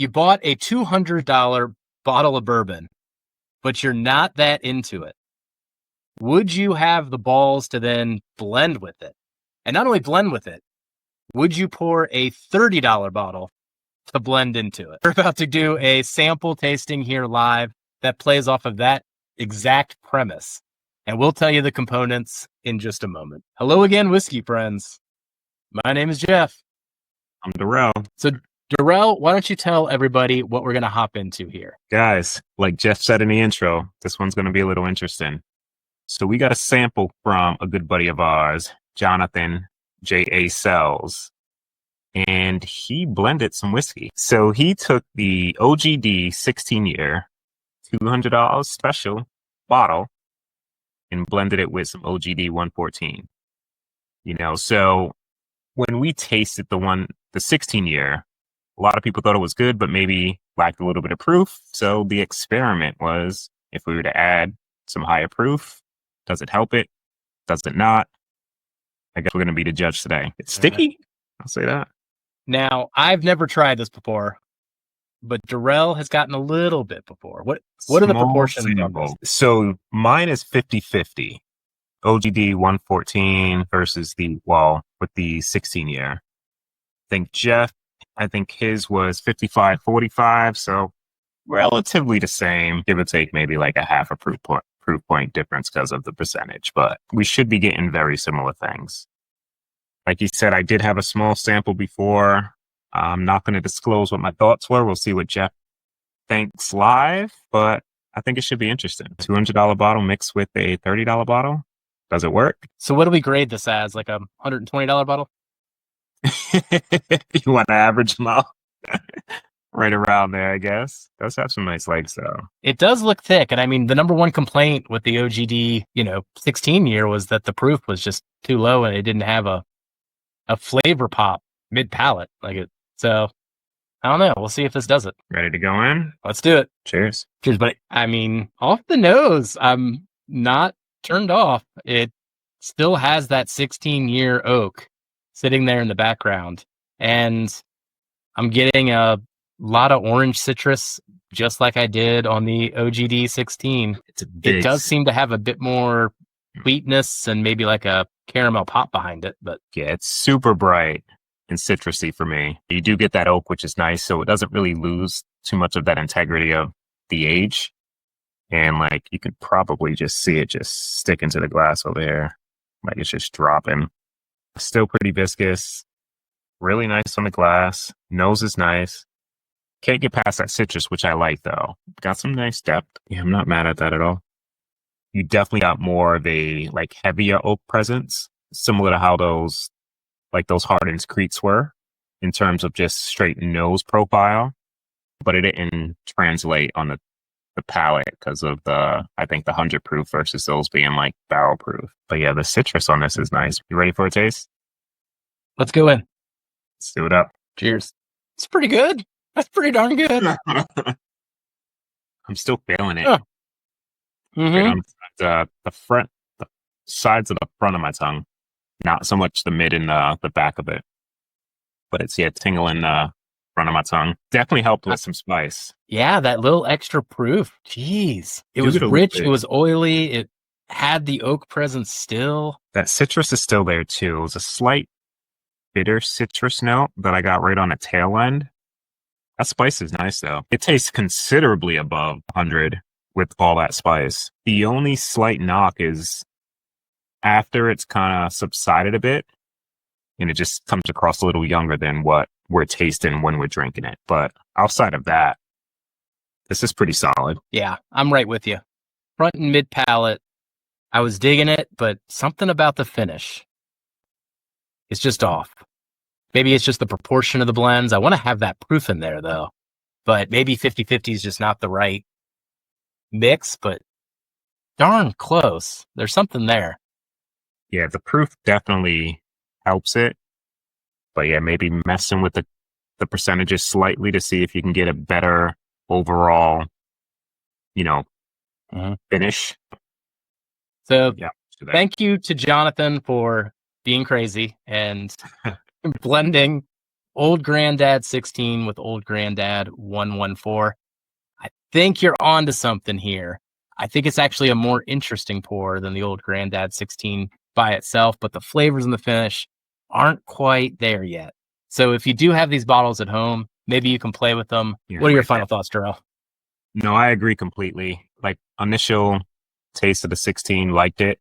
you bought a $200 bottle of bourbon, but you're not that into it. Would you have the balls to then blend with it? And not only blend with it, would you pour a $30 bottle to blend into it? We're about to do a sample tasting here live that plays off of that exact premise. And we'll tell you the components in just a moment. Hello again, whiskey friends. My name is Jeff. I'm Darrell. So, Darrell, why don't you tell everybody what we're going to hop into here? Guys, like Jeff said in the intro, this one's going to be a little interesting. So we got a sample from a good buddy of ours, Jonathan J.A. Sells, and he blended some whiskey. So he took the OGD 16-year, $200 special bottle and blended it with some OGD 114. So when we tasted the 16-year, a lot of people thought it was good, but maybe lacked a little bit of proof. So the experiment was, if we were to add some higher proof, does it help it? Does it not? I guess we're going to be the judge today. It's sticky. I'll say that. Now, I've never tried this before, but Darrell has gotten a little bit before. What are the proportions of this? So mine is 50-50. OGD 114 versus with the 16-year. I think his was 55-45, so relatively the same, give or take maybe like a half a proof point difference because of the percentage, but we should be getting very similar things. Like you said, I did have a small sample before. I'm not going to disclose what my thoughts were. We'll see what Jeff thinks live, but I think it should be interesting. $200 bottle mixed with a $30 bottle. Does it work? So what do we grade this as? Like a $120 bottle? You want to average them out? Right around there, I guess. Does have some nice legs, though. It does look thick. And I mean, the number one complaint with the OGD, 16-year was that the proof was just too low and it didn't have a flavor pop mid-palate like it. So I don't know. We'll see if this does it. Ready to go in? Let's do it. Cheers. Cheers. But I mean, off the nose, I'm not turned off. It still has that 16-year oak sitting there in the background. And I'm getting a lot of orange citrus, just like I did on the OGD 16. It does seem to have a bit more sweetness and maybe like a caramel pop behind it. But yeah, it's super bright and citrusy for me. You do get that oak, which is nice. So it doesn't really lose too much of that integrity of the age. And like, you could probably just see it just sticking to the glass over here. Like it's just dropping. Still pretty viscous. Really nice on the glass. Nose is nice. Can't get past that citrus, which I like though. Got some nice depth. Yeah, I'm not mad at that at all. You definitely got more of a like heavier oak presence, similar to how those Hardin's Creeks were in terms of just straight nose profile, but it didn't translate on the palate because of I think the 100 proof versus those being like barrel proof. But yeah, the citrus on this is nice. You ready for a taste? Let's go in. Let's do it up. Cheers. It's pretty good. That's pretty darn good. I'm still feeling it. Oh. Mm-hmm. The sides of the front of my tongue, not so much the mid and the back of it, but it's tingling front of my tongue. Definitely helped with some spice. Yeah, that little extra proof. Jeez, it was rich. It was oily. It had the oak presence still. That citrus is still there too. It was a slight bitter citrus note that I got right on the tail end. That spice is nice though. It tastes considerably above 100 with all that spice. The only slight knock is after it's kind of subsided a bit and it just comes across a little younger than what we're tasting when we're drinking it. But outside of that, this is pretty solid. Yeah, I'm right with you. Front and mid palate, I was digging it, but something about the finish is just off. Maybe it's just the proportion of the blends. I want to have that proof in there though, but maybe 50-50 is just not the right mix, but darn close. There's something there. Yeah, the proof definitely helps it. But yeah, maybe messing with the percentages slightly to see if you can get a better overall, finish. So yeah, thank you to Jonathan for being crazy and blending Old Granddad 16 with Old Granddad 114. I think you're onto something here. I think it's actually a more interesting pour than the Old Granddad 16 by itself, but the flavors and the finish aren't quite there yet. So if you do have these bottles at home, maybe you can play with them. Yeah, What are your right final thoughts, Darrell? No, I agree completely. Like initial taste of the 16, liked it.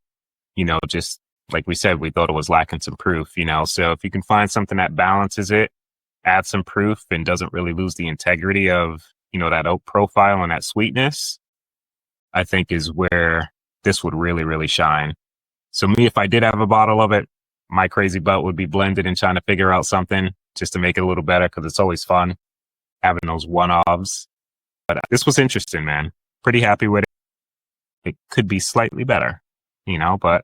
Just like we said, we thought it was lacking some proof, So if you can find something that balances it, add some proof and doesn't really lose the integrity of, that oak profile and that sweetness, I think is where this would really, really shine. So me, if I did have a bottle of it, my crazy butt would be blended and trying to figure out something just to make it a little better because it's always fun having those one-offs. But this was interesting, man. Pretty happy with it. It could be slightly better, but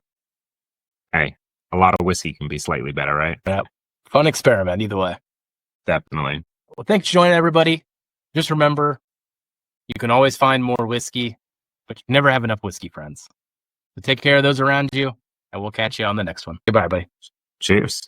hey, a lot of whiskey can be slightly better, right? Yeah. Fun experiment either way. Definitely. Well, thanks for joining, everybody. Just remember, you can always find more whiskey, but you never have enough whiskey friends. So take care of those around you, and we'll catch you on the next one. Goodbye, everybody. Cheers.